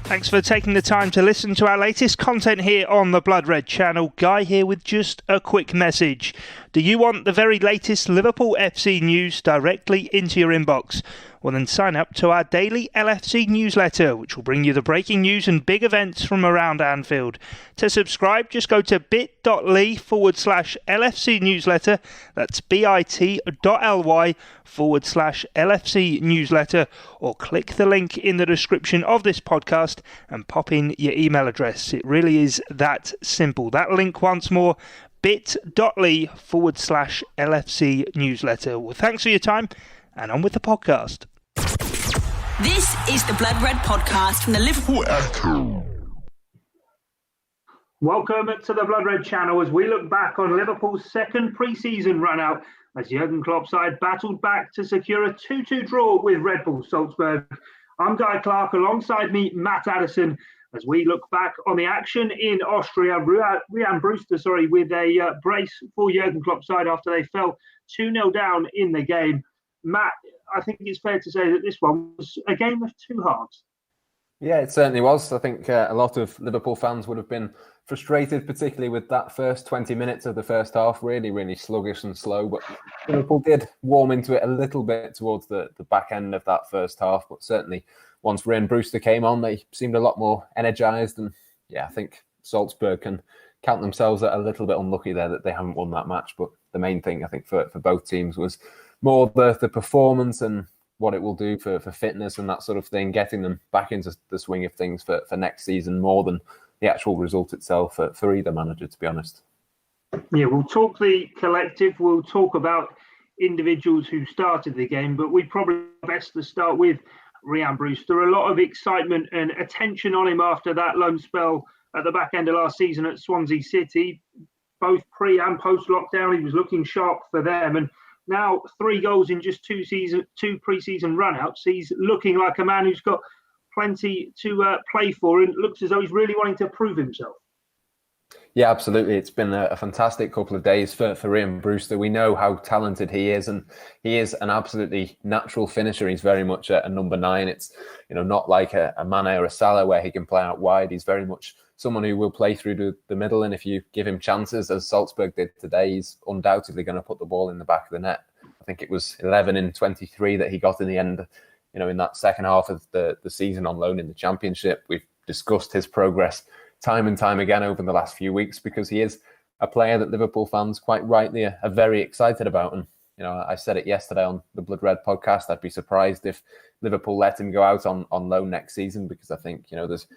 Thanks for taking the time to listen to our latest content here on the Blood Red channel. Guy here with just a quick message. Do you want the very latest Liverpool FC news directly into your inbox? Well, then sign up to our daily LFC newsletter, which will bring you the breaking news and big events from around Anfield. To subscribe, just go to bit.ly/LFC newsletter. That's bit.ly/LFC newsletter, or click the link in the description of this podcast and pop in your email address. It really is that simple. That link once more, bit.ly/LFC newsletter. Well, thanks for your time, and on with the podcast. This is the Blood Red podcast from the Liverpool Echo. Welcome to the Blood Red channel as we look back on Liverpool's second pre-season run-out as Jurgen Klopp's side battled back to secure a 2-2 draw with Red Bull Salzburg. I'm Guy Clarke, alongside me Matt Addison, as we look back on the action in Austria. Rhian Brewster, with a brace for Jurgen Klopp's side after they fell 2-0 down in the game. Matt, I think it's fair to say that this one was a game of two halves. Yeah, it certainly was. I think a lot of Liverpool fans would have been frustrated, particularly with that first 20 minutes of the first half, really sluggish and slow. But Liverpool did warm into it a little bit towards the back end of that first half. But certainly once Rhian Brewster came on, they seemed a lot more energised. And yeah, I think Salzburg can count themselves a little bit unlucky there that they haven't won that match. But the main thing, I think, for both teams was more the performance and what it will do for fitness and that sort of thing, getting them back into the swing of things for next season more than the actual result itself for either manager, to be honest. Yeah, we'll talk the collective, we'll talk about individuals who started the game, but we probably best to start with Rhian Brewster. A lot of excitement and attention on him after that loan spell at the back end of last season at Swansea City. Both pre and post lockdown, he was looking sharp for them, and now 3 goals in just two pre-season run-outs. He's looking like a man who's got plenty to play for and looks as though he's really wanting to prove himself. Yeah, absolutely. It's been a fantastic couple of days for Rhian Brewster. We know how talented he is, and he is an absolutely natural finisher. He's very much a number 9. It's not like a Mane or a Salah where he can play out wide. He's very much someone who will play through the middle, and if you give him chances, as Salzburg did today, he's undoubtedly going to put the ball in the back of the net. I think it was 11 in 23 that he got in the end, in that second half of the season on loan in the Championship. We've discussed his progress time and time again over the last few weeks because he is a player that Liverpool fans quite rightly are very excited about. And, I said it yesterday on the Blood Red podcast, I'd be surprised if Liverpool let him go out on loan next season, because I think, there's,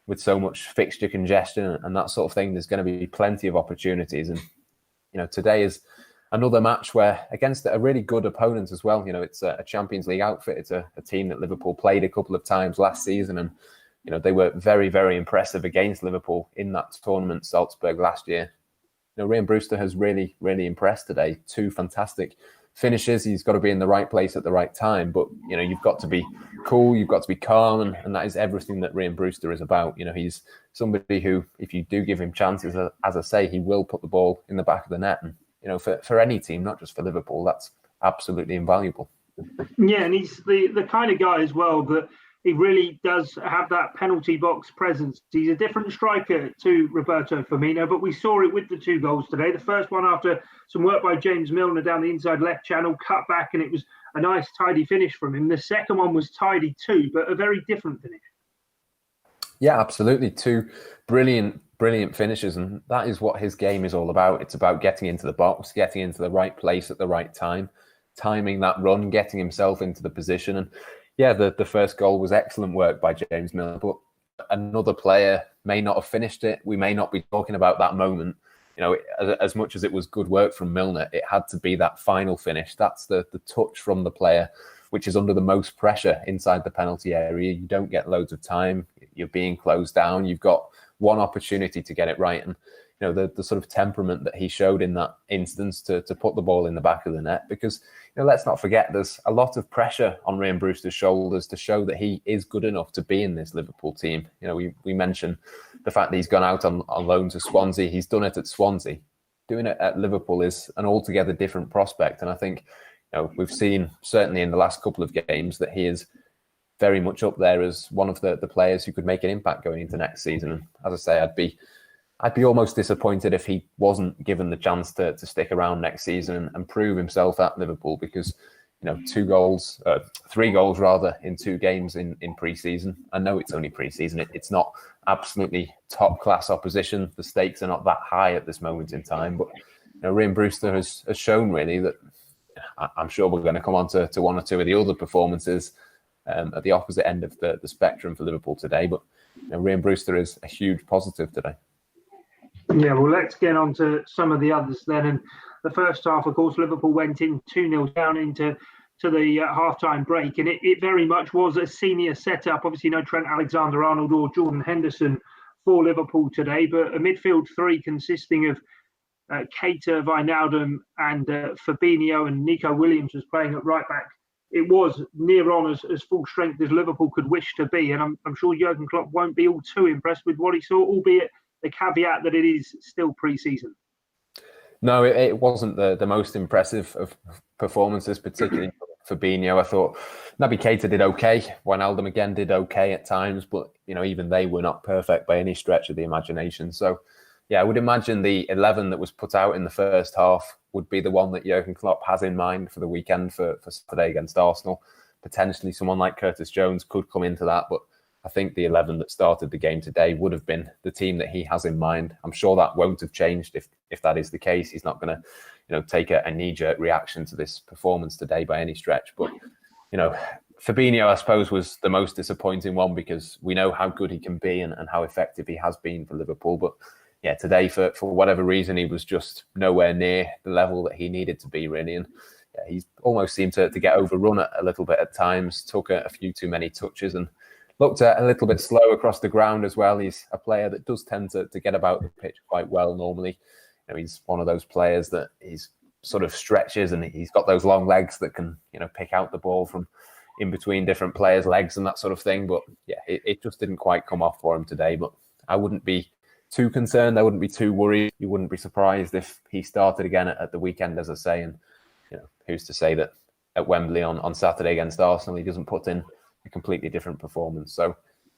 with so much fixture congestion and that sort of thing, there's going to be plenty of opportunities. And, today is another match where against a really good opponent as well. It's a Champions League outfit. It's a team that Liverpool played a couple of times last season. And, they were very, very impressive against Liverpool in that tournament, Salzburg, last year. Rhian Brewster has really, really impressed today. 2 fantastic finishes. He's got to be in the right place at the right time. But, you've got to be cool, you've got to be calm, and that is everything that Rhian Brewster is about. He's somebody who, if you do give him chances, as I say, he will put the ball in the back of the net. And, for any team, not just for Liverpool, that's absolutely invaluable. Yeah, and he's the kind of guy as well that he really does have that penalty box presence. He's a different striker to Roberto Firmino, but we saw it with the 2 goals today. The first one after some work by James Milner down the inside left channel, cut back, and it was a nice, tidy finish from him. The second one was tidy too, but a very different finish. Yeah, absolutely. 2 brilliant finishes, and that is what his game is all about. It's about getting into the box, getting into the right place at the right time, timing that run, getting himself into the position. And yeah, the first goal was excellent work by James Milner, but another player may not have finished it. We may not be talking about that moment. As much as it was good work from Milner, it had to be that final finish. That's the touch from the player, which is under the most pressure inside the penalty area. You don't get loads of time. You're being closed down. You've got one opportunity to get it right. And, the sort of temperament that he showed in that instance to put the ball in the back of the net, because, let's not forget there's a lot of pressure on Rhian Brewster's shoulders to show that he is good enough to be in this Liverpool team. We mentioned the fact that he's gone out on loan to Swansea. He's done it at Swansea. Doing it at Liverpool is an altogether different prospect. And I think, we've seen certainly in the last couple of games that he is very much up there as one of the players who could make an impact going into next season. And as I say, I'd be almost disappointed if he wasn't given the chance to stick around next season and prove himself at Liverpool, because 3 goals rather in 2 games in pre-season. I know it's only pre-season. It's not absolutely top class opposition. The stakes are not that high at this moment in time. But Rhian Brewster has shown really that. I'm sure we're going to come on to one or two of the other performances at the opposite end of the spectrum for Liverpool today. But Rhian Brewster is a huge positive today. Yeah, well, let's get on to some of the others then. And the first half, of course, Liverpool went in 2-0 down into the half-time break. And it very much was a senior setup. Obviously, no Trent Alexander-Arnold or Jordan Henderson for Liverpool today, but a midfield 3 consisting of Keita, Wijnaldum and Fabinho, and Nico Williams was playing at right back. It was near on as full strength as Liverpool could wish to be. And I'm sure Jurgen Klopp won't be all too impressed with what he saw, albeit the caveat that it is still pre-season. No, it wasn't the most impressive of performances, particularly Fabinho. I thought Naby Keita did okay. Wijnaldum again did okay at times, but even they were not perfect by any stretch of the imagination. So, yeah, I would imagine the 11 that was put out in the first half would be the one that Jurgen Klopp has in mind for the weekend for Saturday against Arsenal. Potentially someone like Curtis Jones could come into that, but I think the 11 that started the game today would have been the team that he has in mind. I'm sure that won't have changed if that is the case. He's not going to take a knee-jerk reaction to this performance today by any stretch. But Fabinho, I suppose, was the most disappointing one, because we know how good he can be and how effective he has been for Liverpool. But yeah, today for whatever reason, he was just nowhere near the level that he needed to be, really. And yeah, he almost seemed to get overrun a little bit at times, took a few too many touches and looked a little bit slow across the ground as well. He's a player that does tend to get about the pitch quite well normally. He's one of those players that he's sort of stretches and he's got those long legs that can, pick out the ball from in between different players' legs and that sort of thing. But yeah, it just didn't quite come off for him today. But I wouldn't be too concerned. I wouldn't be too worried. You wouldn't be surprised if he started again at the weekend, as I say. And who's to say that at Wembley on Saturday against Arsenal, he doesn't put in a completely different performance. So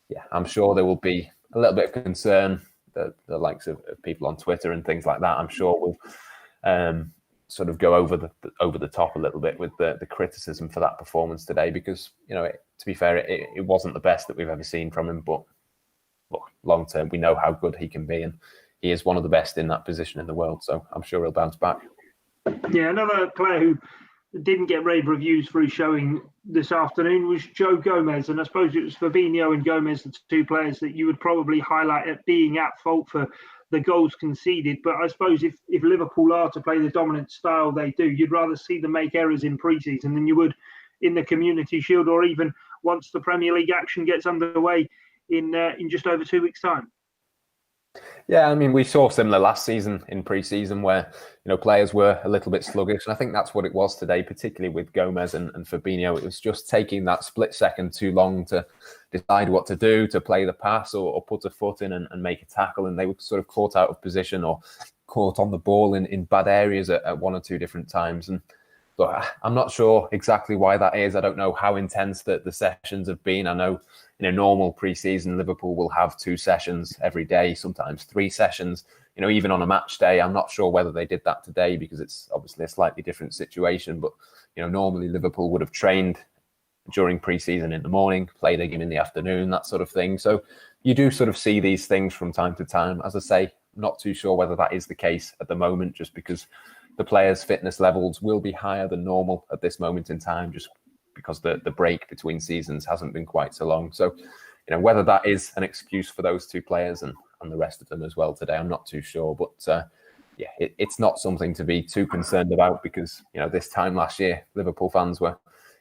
yeah, I'm sure there will be a little bit of concern. The likes of people on Twitter and things like that, I'm sure will sort of go over the top a little bit with the criticism for that performance today, because to be fair, it wasn't the best that we've ever seen from him. But look, long term, we know how good he can be, and he is one of the best in that position in the world. So I'm sure he'll bounce back. Yeah, another player who didn't get rave reviews for his showing this afternoon was Joe Gomez. And I suppose it was Fabinho and Gomez, the 2 players that you would probably highlight at being at fault for the goals conceded. But I suppose if Liverpool are to play the dominant style they do, you'd rather see them make errors in pre-season than you would in the Community Shield, or even once the Premier League action gets underway in just over 2 weeks' time. Yeah, I mean, we saw similar last season in pre-season where, players were a little bit sluggish. And I think that's what it was today, particularly with Gomez and Fabinho. It was just taking that split second too long to decide what to do, to play the pass or put a foot in and make a tackle. And they were sort of caught out of position or caught on the ball in bad areas at 1 or 2 different times. And look, I'm not sure exactly why that is. I don't know how intense the sessions have been. I know in a normal pre-season, Liverpool will have 2 sessions every day, sometimes 3 sessions, even on a match day. I'm not sure whether they did that today because it's obviously a slightly different situation. But, normally Liverpool would have trained during pre-season in the morning, played a game in the afternoon, that sort of thing. So you do sort of see these things from time to time. As I say, not too sure whether that is the case at the moment, just because the players' fitness levels will be higher than normal at this moment in time, just because the break between seasons hasn't been quite so long. So, whether that is an excuse for those 2 players and the rest of them as well today, I'm not too sure. But it's not something to be too concerned about, because, this time last year, Liverpool fans were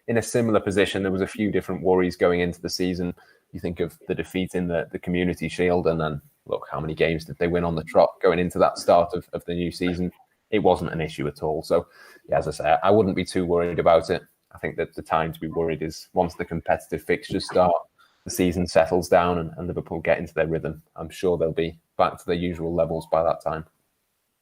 in a similar position. There was a few different worries going into the season. You think of the defeat in the Community Shield, and then look, how many games did they win on the trot going into that start of the new season? It wasn't an issue at all. So, yeah, as I say, I wouldn't be too worried about it. I think that the time to be worried is once the competitive fixtures start, the season settles down and Liverpool get into their rhythm. I'm sure they'll be back to their usual levels by that time.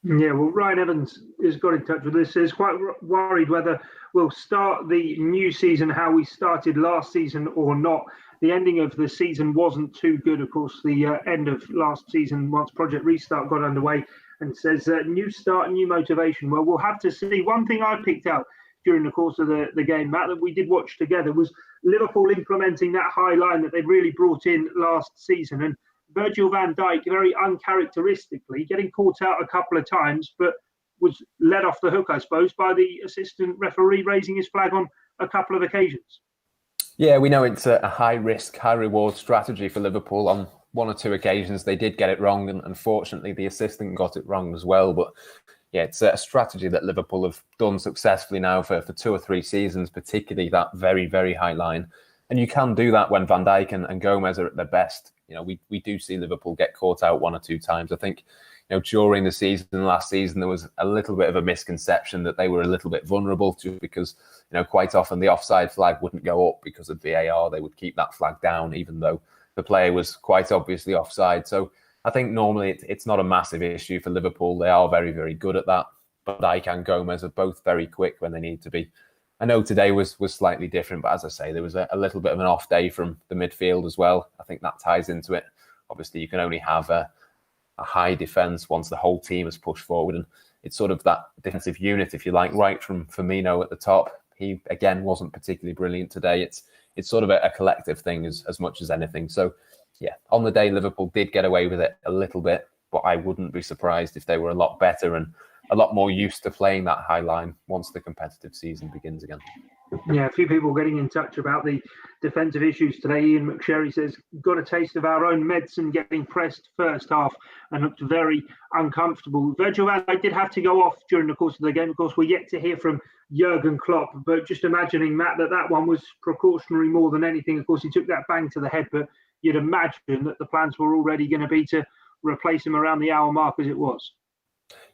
Yeah, well, Ryan Evans has got in touch with us. Is quite worried whether we'll start the new season how we started last season or not. The ending of the season wasn't too good. Of course, the end of last season, once Project Restart got underway, and says new start, new motivation. Well, we'll have to see. One thing I picked out during the course of the game, Matt, that we did watch together was Liverpool implementing that high line that they really brought in last season. And Virgil van Dijk, very uncharacteristically, getting caught out a couple of times, but was let off the hook, I suppose, by the assistant referee raising his flag on a couple of occasions. Yeah, we know it's a high-risk, high-reward strategy for Liverpool. On one or two occasions, they did get it wrong, and unfortunately, the assistant got it wrong as well. But yeah, it's a strategy that Liverpool have done successfully now for 2 or 3 seasons, particularly that very, very high line. And you can do that when Van Dijk and Gomez are at their best. We do see Liverpool get caught out 1 or 2 times. I think, during the season, last season, there was a little bit of a misconception that they were a little bit vulnerable to because, quite often the offside flag wouldn't go up because of VAR. They would keep that flag down, even though the player was quite obviously offside. So I think normally it's not a massive issue for Liverpool. They are very, very good at that. But Dijk and Gomez are both very quick when they need to be. I know today was slightly different, but as I say, there was a little bit of an off day from the midfield as well. I think that ties into it. Obviously, you can only have a high defence once the whole team has pushed forward. And it's sort of that defensive unit, if you like, right from Firmino at the top. He, again, wasn't particularly brilliant today. It's sort of a collective thing as much as anything. So, yeah, on the day, Liverpool did get away with it a little bit, but I wouldn't be surprised if they were a lot better and a lot more used to playing that high line once the competitive season begins again. Yeah, a few people getting in touch about the defensive issues today. Ian McSherry says, got a taste of our own medicine getting pressed first half and looked very uncomfortable. Virgil van Dijk did have to go off during the course of the game. Of course, we're yet to hear from Jurgen Klopp, but just imagining, Matt, that one was precautionary more than anything. Of course, he took that bang to the head, but you'd imagine that the plans were already going to be to replace him around the hour mark as it was.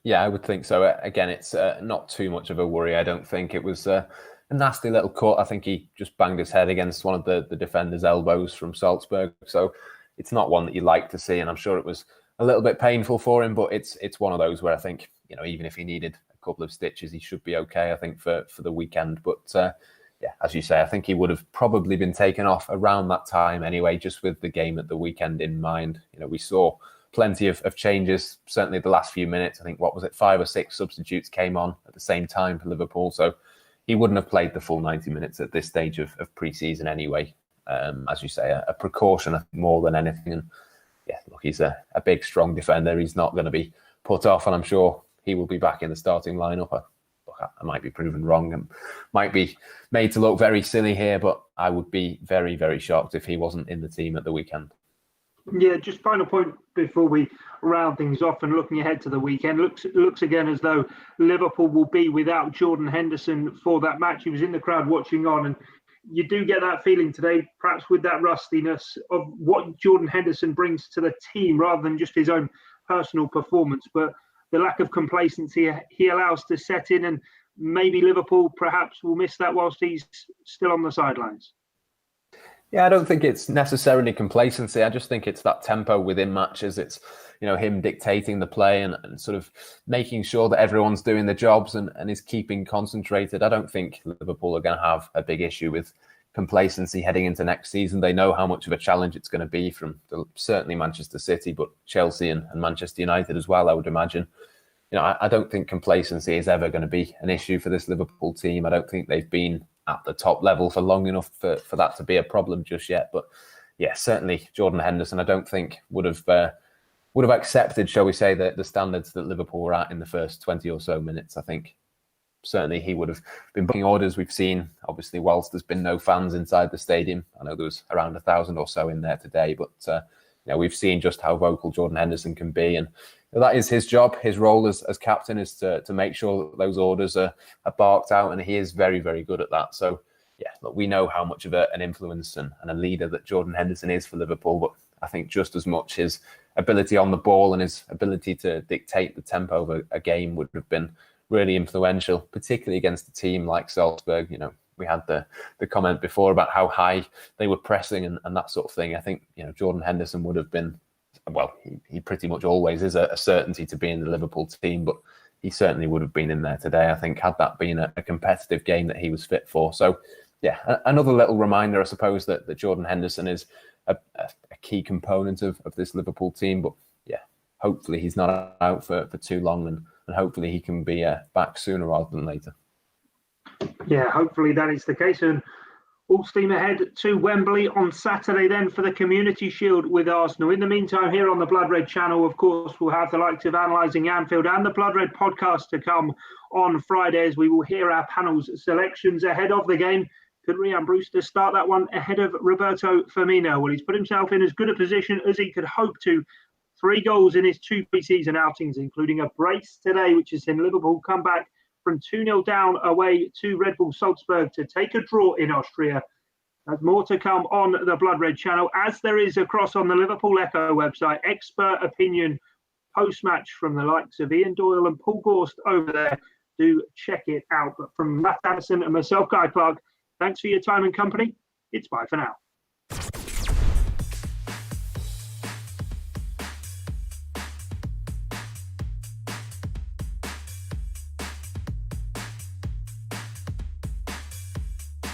Yeah, I would think so. Again, it's not too much of a worry. I don't think it was a nasty little cut. I think he just banged his head against one of the defender's elbows from Salzburg. So it's not one that you like to see. And I'm sure it was a little bit painful for him, but it's one of those where I think, even if he needed a couple of stitches, he should be okay, I think, for the weekend. But yeah, as you say, I think he would have probably been taken off around that time anyway, just with the game at the weekend in mind. We saw plenty of changes, certainly the last few minutes. I think, 5 or 6 substitutes came on at the same time for Liverpool. So he wouldn't have played the full 90 minutes at this stage of pre-season anyway. As you say, a precaution more than anything. And yeah, look, he's a big, strong defender. He's not going to be put off, and I'm sure he will be back in the starting lineup. I might be proven wrong and might be made to look very silly here, but I would be very, very shocked if he wasn't in the team at the weekend. Yeah, just final point before we round things off and looking ahead to the weekend. Looks again as though Liverpool will be without Jordan Henderson for that match. He was in the crowd watching on, and you do get that feeling today, perhaps with that rustiness of what Jordan Henderson brings to the team rather than just his own personal performance. But the lack of complacency he allows to set in, and maybe Liverpool perhaps will miss that whilst he's still on the sidelines. Yeah, I don't think it's necessarily complacency. I just think it's that tempo within matches. It's, him dictating the play and sort of making sure that everyone's doing their jobs and is keeping concentrated. I don't think Liverpool are going to have a big issue with complacency heading into next season. They know how much of a challenge it's going to be from certainly Manchester City, but Chelsea and Manchester United as well, I would imagine. I don't think complacency is ever going to be an issue for this Liverpool team. I don't think they've been at the top level for long enough for that to be a problem just yet. But yeah, certainly Jordan Henderson, I don't think would have accepted, shall we say, the standards that Liverpool were at in the first 20 or so minutes. I think certainly he would have been booking orders. We've seen, obviously, whilst there's been no fans inside the stadium, I know there was around 1,000 or so in there today, but we've seen just how vocal Jordan Henderson can be, and that is his job. His role as captain is to make sure that those orders are barked out, and he is very, very good at that. So, yeah, look, we know how much of an influence and a leader that Jordan Henderson is for Liverpool, but I think just as much his ability on the ball and his ability to dictate the tempo of a game would have been really influential, particularly against a team like Salzburg. We had the comment before about how high they were pressing and that sort of thing. I think, Jordan Henderson would have been well, he pretty much always is a certainty to be in the Liverpool team, but he certainly would have been in there today, I think, had that been a competitive game that he was fit for. So, yeah, another little reminder, I suppose, that Jordan Henderson is a key component of this Liverpool team. But, yeah, hopefully he's not out for too long, and hopefully he can be back sooner rather than later. Yeah, hopefully that is the case. And all steam ahead to Wembley on Saturday then for the Community Shield with Arsenal. In the meantime, here on the Blood Red channel, of course, we'll have the likes of Analysing Anfield and the Blood Red podcast to come on Fridays. We will hear our panel's selections ahead of the game. Could Rhian Brewster start that one ahead of Roberto Firmino? Well, he's put himself in as good a position as he could hope to. 3 goals in his 2 pre-season outings, including a brace today, which has seen Liverpool come back from 2-0 down away to Red Bull Salzburg to take a draw in Austria. There's more to come on the Blood Red channel, as there is across on the Liverpool Echo website. Expert opinion post-match from the likes of Ian Doyle and Paul Gorst over there. Do check it out. But from Matt Addison and myself, Guy Clarke, thanks for your time and company. It's bye for now.